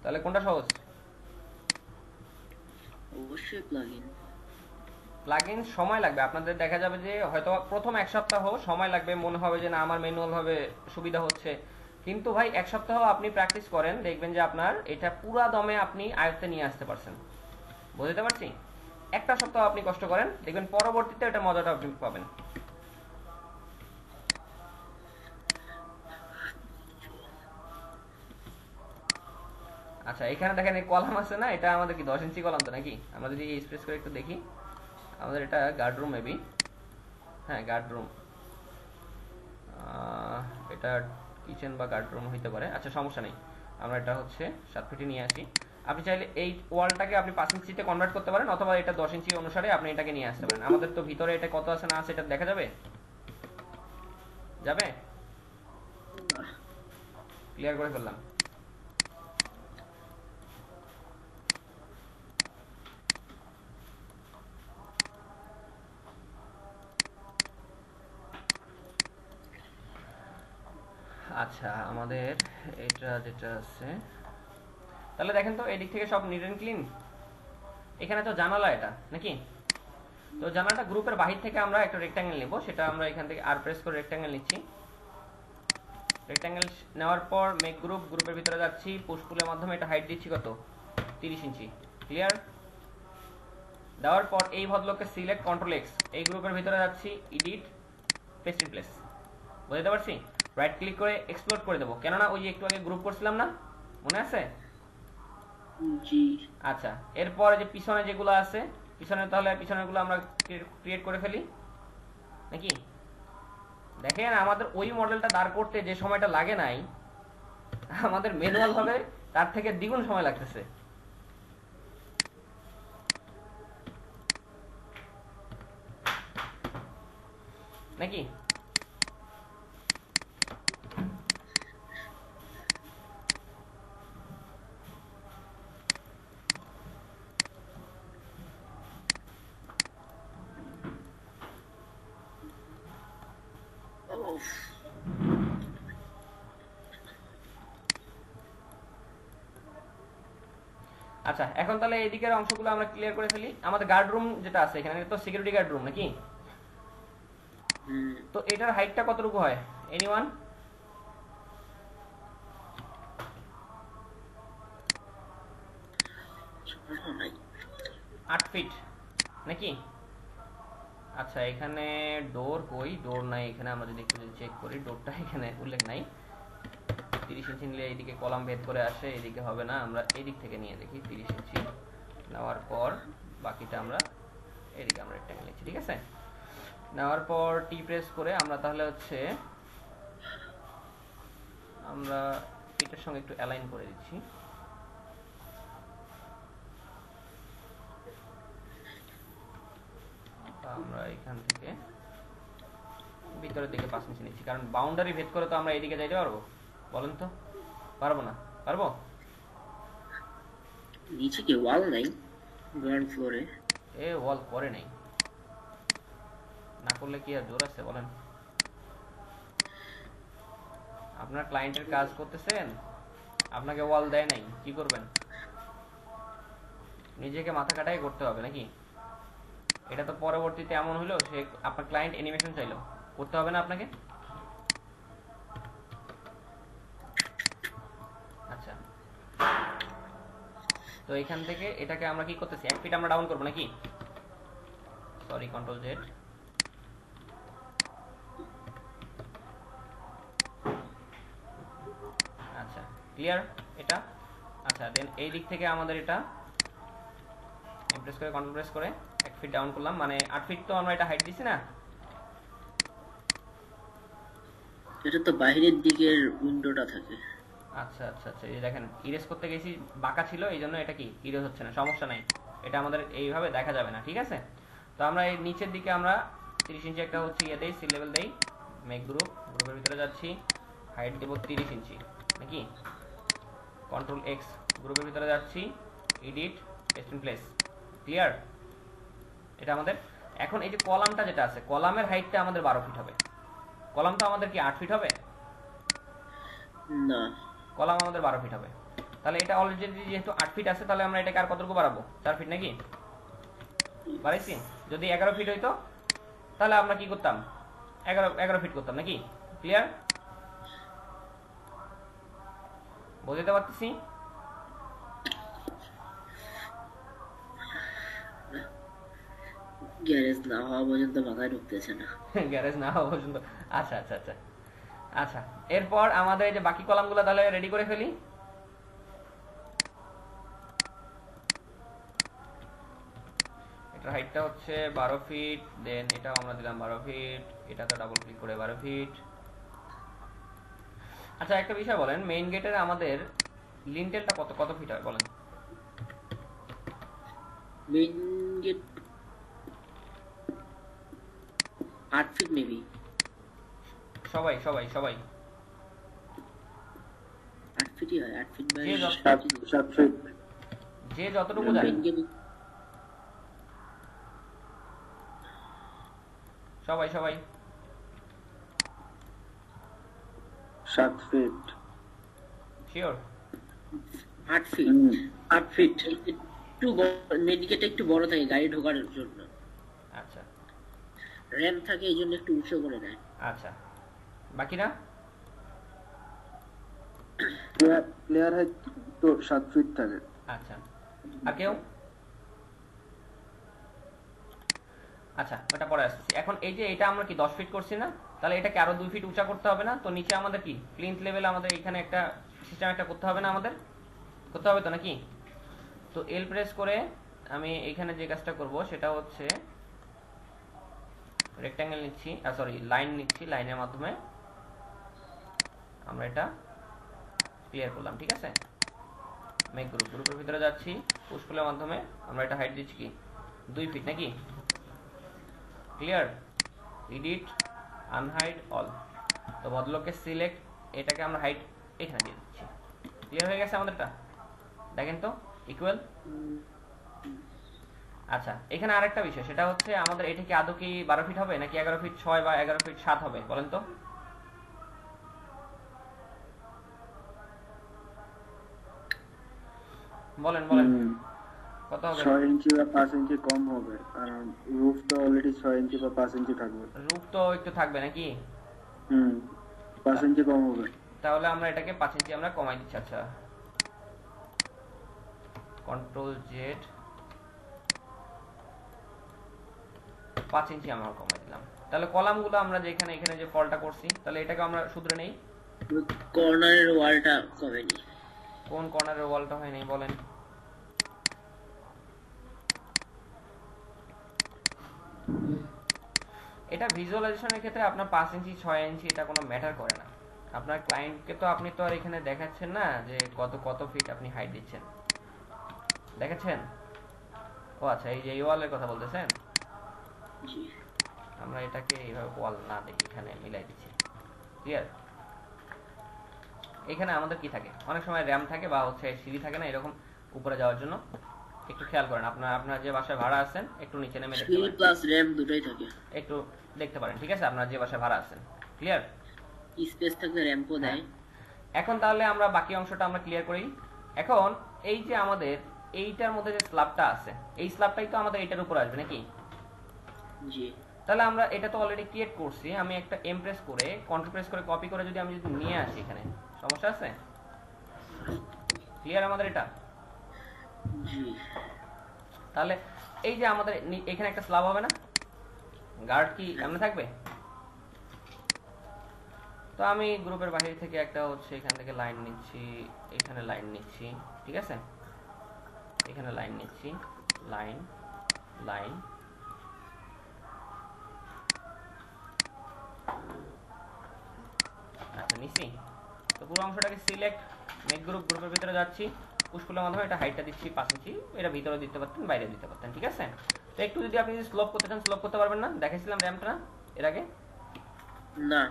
তাহলে কোনটা সহজ? অবশ্যই প্লাগইন সময় লাগবে আপনাদের, দেখা যাবে যে হয়তো প্রথম এক সপ্তাহ সময় লাগবে, মনে হবে যে না আমার ম্যানুয়াল ভাবে সুবিধা হচ্ছে, কিন্তু ভাই এক সপ্তাহ আপনি প্র্যাকটিস করেন, দেখবেন যে আপনার এটা পুরা দমে আপনি আয়ত্তে নিয়ে আসতে পারছেন। বুঝতে পারছি? একটা সপ্তাহ আপনি কষ্ট করেন, দেখবেন পরবর্তীতে এটা মজাটা আপনি পাবেন। আচ্ছা এখানে দেখেন এই কলাম আছে না, এটা আমাদের কি 10 ইঞ্চি কলাম তো নাকি? আমরা যদি স্পেস করে একটু দেখি, আমাদের এটা গার্ড রুম মেবি, হ্যাঁ গার্ড রুম, এটা কিচেন বা গার্ড রুম হইতে পারে। আচ্ছা সমস্যা নেই, আমরা এটা হচ্ছে 7 ফিটে নিয়ে আসি। আপনি চাইলে এই ওয়ালটাকে আপনি 5 ইঞ্চিতে কনভার্ট করতে পারেন, অথবা এটা 10 ইঞ্চি অনুসারে আপনি এটাকে নিয়ে আসতে পারেন। আমাদের তো ভিতরে এটা কত আছে না আছে এটা দেখা যাবে, যাবে? ক্লিয়ার করে ফেললাম। আচ্ছা আমাদের এটা যেটা আছে, তাহলে দেখেন তো এদিক থেকে সব নিট এন্ড ক্লিন। এখানে তো জানালা এটা নাকি, তো জানালাটা গ্রুপের বাহির থেকে আমরা একটা রেক্ট্যাঙ্গেল নেব, সেটা আমরা এখান থেকে আর প্রেস করে রেক্ট্যাঙ্গেল নিচ্ছি। রেক্ট্যাঙ্গেল নেওয়ার পর মেক গ্রুপ, গ্রুপের ভিতরে যাচ্ছি, পুশ পুলের মাধ্যমে এটা হাইট দিচ্ছি কত, 30 ইঞ্চি। ক্লিয়ার? দেওয়ার পর এই ভদ্রলোককে সিলেক্ট, কন্ট্রোল এক্স, এই গ্রুপের ভিতরে যাচ্ছি, এডিট, পেস্ট ইন প্লেস। বুঝতে পারছি? রাইট ক্লিক করে এক্সপ্লোর করে দেবো, কেননা ওই যে একটু আগে গ্রুপ করছিলাম না, মনে আছে? জি। আচ্ছা, এরপর যে পিছনে যেগুলো আছে, পিছনে তাহলে পিছনেরগুলো আমরা ক্রিয়েট করে ফেলি নাকি? দেখেন আমাদের ওই মডেলটা দাঁড় করতে যে সময়টা লাগে নাই, আমাদের ম্যানুয়াল ভাবে তার থেকে দ্বিগুণ সময় লাগতেছে নাকি? উফ, আচ্ছা এখন তাহলে এই দিকের অংশগুলো আমরা ক্লিয়ার করে ফেলি। আমাদের গার্ড রুম যেটা আছে এখানে তো সিকিউরিটি গার্ড রুম নাকি? তো এটার হাইটটা কতটুকু হয় এনিওয়ান? 8 ফিট নাকি? আচ্ছা এখানে ডোর কই? ডোর নাই এখানে, আমরা যদি একটু চেক করি ডোরটা এখানে উল্লেখ নাই। 30 ইঞ্চি নিলে এইদিকে কলাম ভেদ করে আসে, এদিকে হবে না, আমরা এদিক থেকে নিয়ে দেখি। 30 ইঞ্চি নেওয়ার পর বাকিটা আমরা এদিকে আমরা রেক্ট্যাঙ্গেল নিচ্ছি, ঠিক আছে? নেওয়ার পর টি প্রেস করে আমরা তাহলে হচ্ছে আমরা এটার সঙ্গে একটু অ্যালাইন করে দিচ্ছি। আমরা এখান থেকে ভিতরের দিকে 5 ইঞ্চি নিচ্ছি, কারণ বাউন্ডারি ভেদ করে তো আমরা এইদিকে যাইতে পারবো? বলেন তো, পারবো না? পারবো? নিচে কি ওয়াল নাই গ্রাউন্ড ফ্লোরে? এ ওয়াল করে নাই, না করলে কি আর জোর আছে বলেন? আপনার ক্লায়েন্টের কাজ করতেছেন, আপনাকে ওয়াল দেয় নাই, কি করবেন? নিজেকে মাথা কাটাই করতে হবে নাকি? এটা তো পরবর্তীতে এমন হলো সে আপনার ক্লায়েন্ট অ্যানিমেশন চাইলো, করতে হবে না আপনাকে? আচ্ছা, তো এখান থেকে এটাকে আমরা কি করতেছি, 1 ফিট আমরা ডাউন করবো নাকি? Sorry, control Z. আচ্ছা ক্লিয়ার এটা? আচ্ছা দেন এই দিক থেকে আমাদের এটা প্রেস করে, কন্ট্রোল প্রেস করে 1 ফিট ডাউন করলাম, মানে 8 ফিট তো আমরা এটা হাইট দিছি না? এটা তো বাইরের দিকের উইন্ডোটা থাকে। আচ্ছা আচ্ছা আচ্ছা, এই দেখেন ইরেজ করতে গেছি, বাঁকা ছিল এই জন্য এটা কি ইরেজ হচ্ছে না, সমস্যা নাই, এটা আমাদের এইভাবে দেখা যাবে না, ঠিক আছে? তো আমরা এই নিচের দিকে আমরা 30 ইঞ্চি একটা হচ্ছে ইয়ে দেই, সি লেভেল দেই, মেক গ্রুপ, গ্রুপের ভিতরে যাচ্ছি, হাইট দেব 30 ইঞ্চি নাকি? কন্ট্রোল এক্স, গ্রুপের ভিতরে যাচ্ছি, edit, paste in place. Clear? এটা আমাদের এখন এই যে কলামটা যেটা আছে, কলামের হাইটটা আমাদের 12 ফিট হবে। কলাম তো আমাদের কি 8 ফিট হবে? না, কলাম আমাদের 12 ফিট হবে। তাহলে এটা অলরেডি যেহেতু 8 ফিট আছে, তাহলে আমরা এটাকে আর কতটুকু বাড়াবো? 4 ফিট নাকি? বাড়াইছি? যদি 11 ফিট হইতো তাহলে আমরা কি করতাম? 11 ফিট করতাম নাকি? ক্লিয়ার? বুঝতে পারতেছি? গ্যারেজ না হওয়া পর্যন্ত মাথায় ঢুকতেছে না। গ্যারেজ না হওয়া পর্যন্ত। আচ্ছা আচ্ছা আচ্ছা আচ্ছা, এরপর আমাদের এই যে বাকি কলামগুলো তাহলে রেডি করে ফেলি। এটার হাইটটা হচ্ছে 12 ফিট, দেন এটাও আমরা দিলাম 12 ফিট, এটাতে ডাবল ক্লিক করে 12 ফিট। আচ্ছা একটা বিষয় বলেন, মেইন গেটের আমাদের লিন্টেলটা কত কত ফিট হয় বলেন? Main gate 8 feet maybe. সবাই সবাই সবাই 8 ফিটই হয়, 8 ফিট বাই যে 7 ফিট। যে যতটুকু জানে, মেইন গেট সবাই সবাই 7 ফিট। শিওর? 8 ফিট। 8 ফিট। একটু মেডিকেটটা একটু বড় থাকে গাড়ি ঢোকার জন্য, আচ্ছা র্যাম থাকে এই জন্য একটু উঁচু করে দেয়। আচ্ছা, বাকিরা? প্লেয়ার হাইট তো 7 ফিট থাকে। আচ্ছা, আর কেউ? আচ্ছা, ওটা পরে আসছি। এখন এই যে এটা আমরা কি 10 ফিট করছি না, তাহলে এটাকে আরো 2 ফিট উঁচা করতে হবে না? তো নিচে আমাদের কি প্লিন্থ লেভেল আমাদের এখানে একটা সিস্টেম একটা করতে হবে না? আমাদের করতে হবে তো নাকি? তো এল প্রেস করে আমি এখানে যে কাজটা করব সেটা হচ্ছে রেক্ট্যাঙ্গেল নিচ্ছি, সরি লাইন নিচ্ছি, লাইনের মাধ্যমে আমরা এটা ক্লিয়ার করলাম। ঠিক আছে, মেক গ্রুপ, গ্রুপের ভিতরে যাচ্ছি, পুশ পুলের মাধ্যমে আমরা এটা হাইট দিচ্ছি কি 2 ফিট নাকি? Clear, edit, unhide all. তো বদলকে সিলেক্ট, এটাকে আমরা হাইট এখানে দিয়ে দিচ্ছি। ক্লিয়ার হয়ে গেছে আমাদেরটা? দেখেন তো ইকুয়াল। আচ্ছা, এখানে আরেকটা বিষয়, সেটা হচ্ছে আমাদের এটা কি আদৌ কি 12 ফিট হবে নাকি 11 ফিট 6 বা 11 ফিট 7 হবে বলেন তো? বলেন বলেন কত হবে? 6 ইঞ্চি বা 5 ইঞ্চি কম হবে, কারণ রুফ তো অলরেডি 6 ইঞ্চি বা 5 ইঞ্চি থাকবে। রূপ তো একটু থাকবে নাকি? 5 ইঞ্চি কম হবে। তাহলে আমরা এটাকে 5 ইঞ্চি আমরা কমাই দিচ্ছি। আচ্ছা, কন্ট্রোল জেড, 5 ইঞ্চি আমরা কমাই দিলাম। তাহলে কলামগুলো আমরা যে এখানে এখানে যে ফলটা করছি, তাহলে এটাকে আমরা শুধরে নেই। কর্নারের ওয়ালটা কমেনি। কোন কর্নারের ওয়ালটা হয় নাই বলেন? এটা ভিজুয়ালাইজেশনের ক্ষেত্রে আপনার 5 ইঞ্চি 6 ইঞ্চি এটা কোনো ম্যাটার করে না। আপনার ক্লায়েন্টকে তো আপনি তো আর এখানে দেখাচ্ছেন না যে কত কত ফিট আপনি হাইট দিচ্ছেন, দেখাচ্ছেন? ও আচ্ছা, এই যে এই ওয়ালের কথা বলতেছেন। জি, আমরা এটাকে এইভাবে ওয়াল না দেখি, এখানে মিলাই দিচ্ছি। ক্লিয়ার? এখানে আমাদের কি থাকে, অনেক সময় র্যাম থাকে বা হচ্ছে সিঁড়ি থাকে না এরকম উপরে যাওয়ার জন্য। একটু খেয়াল করেন, আপনার যে বাসায় ভাড়া আছেন একটু নিচে নেমে দেখতে সিঁড়ি পারেন, প্লাস র্যাম দুটোই থাকে। একটু দেখতে পারেন। ঠিক আছে, আপনার যে বাসায় ভাড়া আছেন। ক্লিয়ার? স্পেস থাকলে র্যাম্পও দেয়। এখন তাহলে আমরা বাকি অংশটা আমরা ক্লিয়ার করি। এখন এই যে আমাদের এইটার মধ্যে যে স্ল্যাবটা আছে, এই স্ল্যাবটাই তো আমাদের এটার উপর আসবে নাকি? জি, তাহলে আমরা এটা তো অলরেডি ক্রিয়েট করছি। আমি একটা এম প্রেস করে কন্ট্রোল প্রেস করে কপি করে যদি আমি যদি নিয়ে আসি এখানে, সমস্যা আছে? ক্লিয়ার আমাদের এটা? জি, তাহলে এই যে আমাদের এখানে একটা স্ল্যাব হবে না, গার্ড কি এমনি থাকবে? তো আমি গ্রুপের বাইরে থেকে একটা হচ্ছে এখান থেকে লাইন নিচ্ছি, এখানে লাইন নিচ্ছি। ঠিক আছে, এখানে লাইন নিচ্ছি, লাইন লাইন। আচ্ছা নিচ্ছি। তো পুরো অংশটাকে সিলেক্ট, মেক গ্রুপ, গ্রুপের ভিতরে যাচ্ছি, পুশপুলের মাধ্যমে এটা হাইটটা দিচ্ছি 5 ইঞ্চি। এটা ভিতরে দিতে পারতেন, বাইরে দিতে পারতেন। ঠিক আছে, তো একটু যদি আপনি স্লোপ করতে চান স্লোপ করতে পারবেন না? দেখাইছিলাম র্যাম্পটা এর আগে। না,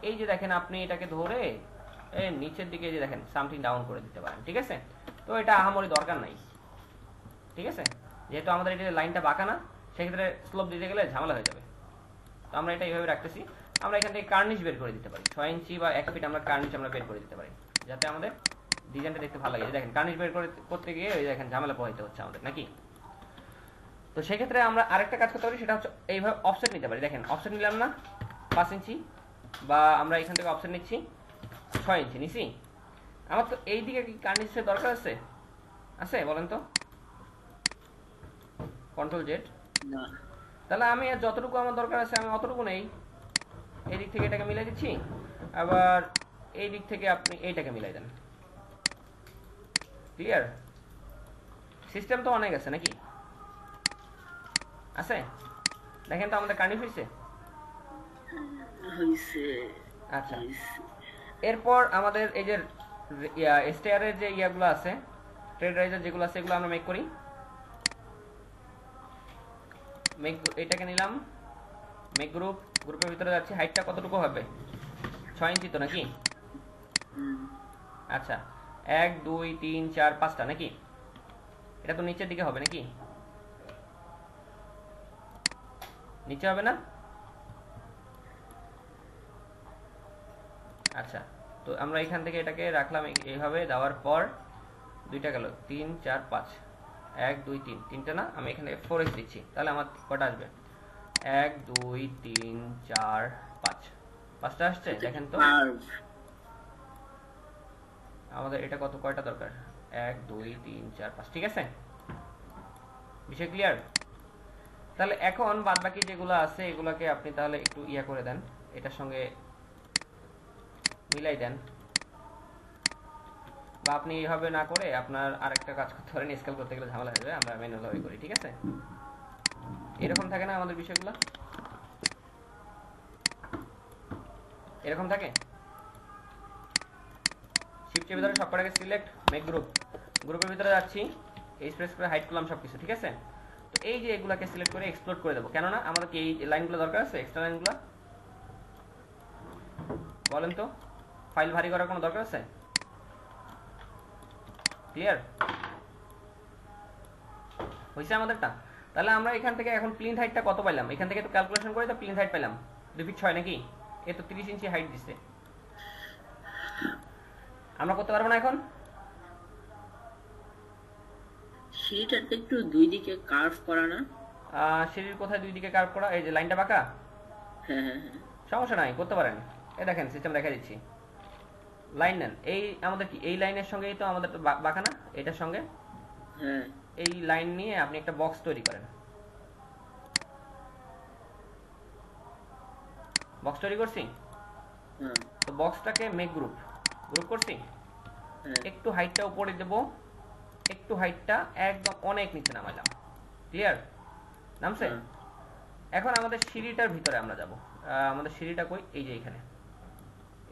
এই যে দেখেন, আপনি এটাকে ধরে এই নিচের দিকে যে দেখেন সামথিং ডাউন করে দিতে পারেন। ঠিক আছে, তো এটা আহামরি দরকার নাই। ঠিক আছে, যেহেতু আমাদের এটা লাইনটা বাঁকা না, সেক্ষেত্রে স্লোপ দিতে গেলে ঝামেলা হয়ে যাবে। তো আমরা এটা এইভাবে রাখতেছি। আমরা এখান থেকে কার্নিশ বের করে দিতে পারি, 6 ইঞ্চি বা 1 ফিট আমরা কার্নিশ আমরা বের করে দিতে পারি, যাতে আমাদের ডিজাইনটা দেখতে ভালো লাগে। দেখেন কার্নিশ বের করতে গিয়ে ওই দেখেন ঝামেলা পোহাইতে হচ্ছে আমাদের নাকি? তো সেক্ষেত্রে আমরা আরেকটা কাজ করতে পারি, সেটা হচ্ছে এইভাবে অফসেট নিতে পারি। দেখেন অফসেট নিলাম না 5 ইঞ্চি, বা আমরা এখান থেকে অফসেট নিচ্ছি 6 ইঞ্চি নিছি। আমার তো এই দিকে কি কার্নিশের দরকার আছে? আছে বলেন তো? Control Z. না, তাহলে আমি আর যতটুকু আমার দরকার আছে আমি অতটুকু নেই, এই দিক থেকে এটাকে মিলাই দিচ্ছি, আবার এই দিক থেকে আপনি এইটাকে মিলাই দেন। ক্লিয়ার? সিস্টেম তো অনেক আছে নাকি? আছে? দেখেন তো আমাদের কার্নিশ হয়েছে। হইছে। আচ্ছা, এরপর আমাদের এই যে স্টেয়ারের যে ইয়াগুলো আছে, ট্রেড রাইজার যেগুলো আছে, এগুলো আমরা মেক করি। এটাকে নিলাম, মেক গ্রুপ, গ্রুপের ভিতরে যাচ্ছি। হাইটটা কতটুকু হবে? 6 ইঞ্চি তো নাকি? আচ্ছা, 1 2 3 4 5টা নাকি? এটা তো নিচের দিকে হবে নাকি? নিচে হবে না? আচ্ছা, তো আমরা এখান থেকে এটাকে রাখলাম এইভাবে। দেওয়ার পর দুইটা গেল, 3 4 5, 1 2 3, তিনটা না, আমি এখানে 4x দিচ্ছি, তাহলে আমার কটা আসবে? 1 2 3 4 5, পাঁচটা আসছে। দেখেন তো কার্ভ। আমাদের এটা কত, কয়টা দরকার? 1 2 3 4 5, ঠিক আছে, বিষয় ক্লিয়ার? তাহলে এখন বাদ বাকি যেগুলো আছে এগুলোকে আপনি তাহলে একটু ইয়া করে দেন, এটার সঙ্গে মিলাই দেন, বা আপনি এইভাবে না করে আপনার আরেকটা কাজ করতে পারেন, স্কেল করতে গেলে ঝামেলা হয়ে যাবে, আমরা ম্যানুয়াল ভাবে করি, ঠিক আছে? এরকম থাকে না আমাদের বিষয়গুলো, এরকম থাকে। শিফটের ভিতরে সব কটাকে সিলেক্ট, মেক গ্রুপ, গ্রুপের ভিতরে যাচ্ছি, এই স্প্রেস করে হাইড করলাম সবকিছু, ঠিক আছে? তো এই যে এগুলাকে সিলেক্ট করে এক্সপ্লোর করে দেবো, কেননা আমাদের কি এই লাইনগুলো দরকার আছে, এক্সট্রা লাইনগুলো? বলেন তো, ফাইল ভারী করার কোনো দরকার আছে? ক্লিয়ার হয়েছে আমাদেরটা? তাহলে আমরা এখান থেকে এখন প্লিন্থ হাইটটা কত পাইলাম, এখান থেকে তো ক্যালকুলেশন করে তো প্লিন্থ হাইট পাইলাম 2 ফিট 6 নাকি? এ তো 30 ইঞ্চি হাইট দিচ্ছে। আমরা করতে পারবো না এখন? সিঁড়িটাতে একটু দুই দিকে কার্ভ করা না? সিঁড়ির কোথায় দুই দিকে কার্ভ করা? এই যে লাইনটা বাঁকা, হ্যাঁ হ্যাঁ হ্যাঁ। সমস্যা নাই, করতে পারেন। এই দেখেন সিস্টেম দেখা দিচ্ছি, লাইন নেন, এই আমাদের কি এই লাইনের সঙ্গেই তো আমাদের তো বাঁকা না, এটার সঙ্গে হ্যাঁ এই লাইন নিয়ে আপনি একটা বক্স তৈরি করেন। বক্স তৈরি করছি, হ্যাঁ তো বক্সটাকে মেক গ্রুপ, গ্রুপ করছি, হ্যাঁ। একটু হাইটটা উপরে দেব, একটু হাইটটা একদম অনেক নিচে নামাইলাম, ক্লিয়ার? নামছে? হ্যাঁ। এখন আমাদের সিঁড়িটার ভিতরে আমরা যাব, আমাদের সিঁড়িটা কই? এই যে এখানে,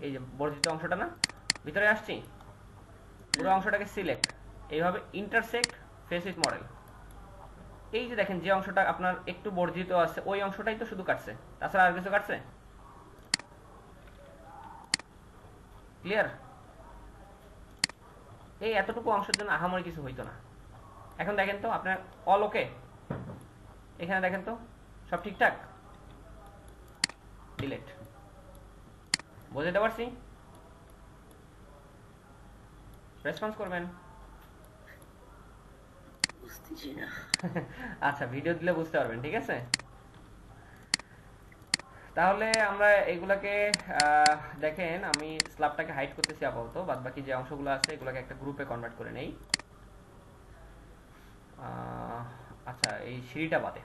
এই যে বর্ধিত অংশটা না, ভিতরে আসছি, পুরো অংশটাকে সিলেক্ট, এইভাবে ইন্টারসেক্ট ফেস উইথ মডেল। এই যে দেখেন যে অংশটা আপনার একটু বর্ধিত আছে ওই অংশটাই তো শুধু কাটছে, তাছাড়া আর কিছু কাটছে? ক্লিয়ার? এই এতটুকু অংশের জন্য আহামরি কিছু হইতো না। এখন দেখেন তো আপনার অল ওকে, এখানে দেখেন তো সব ঠিকঠাক, ডিলেট, বুঝতে পারছি? রেসপন্স করবেন। বুঝতেছি না। আচ্ছা, ভিডিও দিলে বুঝতে পারবেন, ঠিক আছে? তাহলে আমরা এগুলাকে দেখেন, আমি স্ল্যাবটাকে হাইড করতেছি আপাতত, বাদ বাকি যে অংশগুলো আছে এগুলোকে একটা গ্রুপে কনভার্ট করে নেই। আচ্ছা, এই সিঁড়িটা বাদে,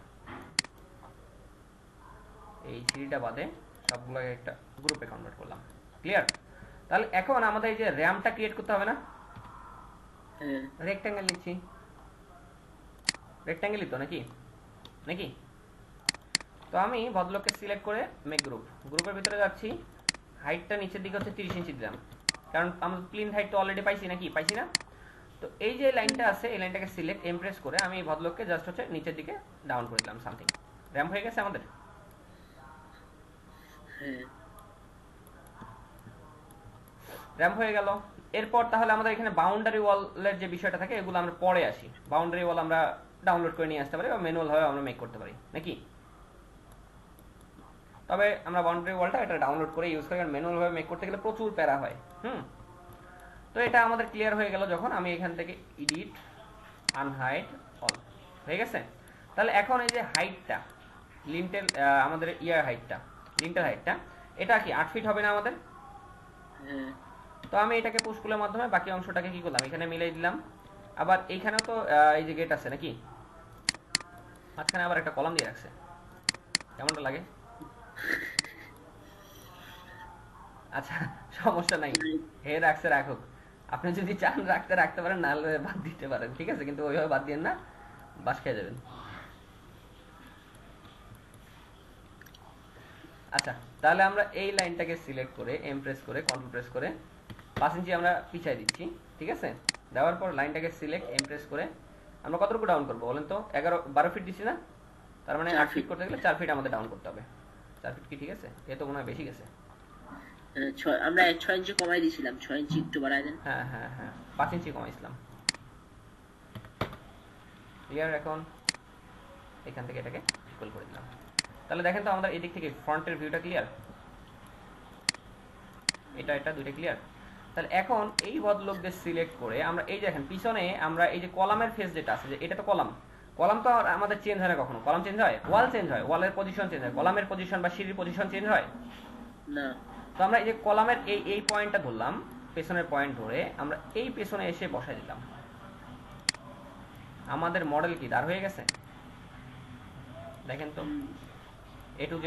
এই সিঁড়িটা বাদে সবগুলোকে একটা গ্রুপে কনভার্ট করলাম, ক্লিয়ার? তাহলে এখন আমাদের এই যে র্যামটা ক্রিয়েট করতে হবে না? হ্যাঁ রেক্ট্যাঙ্গেল নিচ্ছি, রেক্ট্যাঙ্গেলই তো নাকি নাকি? তো আমি ভদ্রলোককে সিলেক্ট করে মেক গ্রুপ, গ্রুপের ভিতরে যাচ্ছি, হাইটটা নিচের দিকে হচ্ছে 30 ইঞ্চি দিলাম, কারণ আমরা প্লিন হাইট তো অলরেডি পাইছি নাকি, পাইছি না? তো এই যে লাইনটা আছে এই লাইনটাকে সিলেক্ট এমপ্রেস করে আমি ভদ্রলোককে জাস্ট হচ্ছে নিচের দিকে ডাউন করে দিলাম সামথিং। র্যাম্প হয়ে গেছে আমাদের, হ্যাঁ। র্যাম্প হয়ে গেল। এরপর তাহলে আমাদের এখানে বাউন্ডারি ওয়ালের যে বিষয়টা থাকে এগুলো আমরা পরে আসি, বাউন্ডারি ওয়াল আমরা ডাউনলোড করে নিয়ে আসতে পারি বা ম্যানুয়াল ভাবে আমরা মেক করতে পারি নাকি? তবে আমরা বাউন্ডারি ওয়ালটা এটা ডাউনলোড করে ইউজ করি, কারণ ম্যানুয়াল ভাবে মেক করতে গেলে প্রচুর প্যারা হয়। তো এটা আমাদের ক্লিয়ার হয়ে গেল যখন আমি এখান থেকে এডিট আনহাইড অল হয়ে গেছে। তাহলে এখন এই যে হাইটটা লিন্টেল, আমাদের ইয়ার হাইটটা, লিন্টেল হাইটটা, এটা কি 8 ফিট হবে না আমাদের? হ্যাঁ তো আমি এটাকে পুশ পুলের মাধ্যমে বাকি অংশটাকে কি করলাম, এখানে মিলাই দিলাম। আবার এইখানেও তো এই যে গেট আছে নাকি, মাঝখানে আবার একটা কলাম দিয়ে রাখছে, কেমনটা লাগে? আচ্ছা, সমস্যা নাই, হে রাখছে রাখুক, আপনি যদি চান রাখতে রাখতে পারেন, নাহলে বাদ দিতে পারেন, ঠিক আছে? কিন্তু ওইভাবে বাদ দিয়েন না, বাস খেয়ে যাবেন। আচ্ছা, তাহলে আমরা এই লাইনটাকে সিলেক্ট করে এম প্রেস করে কন্ট্রোল প্রেস করে 5 ইঞ্চি আমরা পিছাই দিচ্ছি, ঠিক আছে? দেওয়ার পর লাইনটাকে সিলেক্ট এম প্রেস করে আমরা কতটুকু ডাউন করবো বলেন তো? 12 ফিট দিছি না? তার মানে 8 ফিট করতে গেলে 4 ফিট আমাদের ডাউন করতে হবে। 4 ফিট কি ঠিক আছে? এ তো মনে হয় বেশি গেছে। আমরা 6 ইঞ্চি কমাই দিয়েছিলাম, 6 ইঞ্চি একটু বাড়াই দেন। হ্যাঁ হ্যাঁ হ্যাঁ, 5 ইঞ্চি কমাইছিলাম। ক্লিয়ার? এখন এখান থেকে এটাকে ইকুয়াল করে দিলাম। তাহলে দেখেন তো আমাদের এদিক থেকে ফ্রন্টের ভিউটা ক্লিয়ার, এটা এটা দুইটা ক্লিয়ার। তাহলে এখন এই ভদ্রলোকদের সিলেক্ট করে আমরা এই দেখেন পিছনে আমরা এই যে কলামের ফেস যেটা আছে, যে এটা তো কলাম, কলাম তো আর আমাদের চেঞ্জ হয় না কখনো। কলাম চেঞ্জ হয়, ওয়াল চেঞ্জ হয়, ওয়ালের পজিশন চেঞ্জ হয়, কলামের পজিশন বা সিঁড়ির পজিশন চেঞ্জ হয় না। তো আমরা এই যে কলামের এই পয়েন্টটা ধরলাম, পেছনের পয়েন্ট ধরে আমরা এই পেছনে এসে বসাই দিলাম। আমাদের মডেল কি দাঁড় হয়ে গেছে? দেখেন তো, A to Z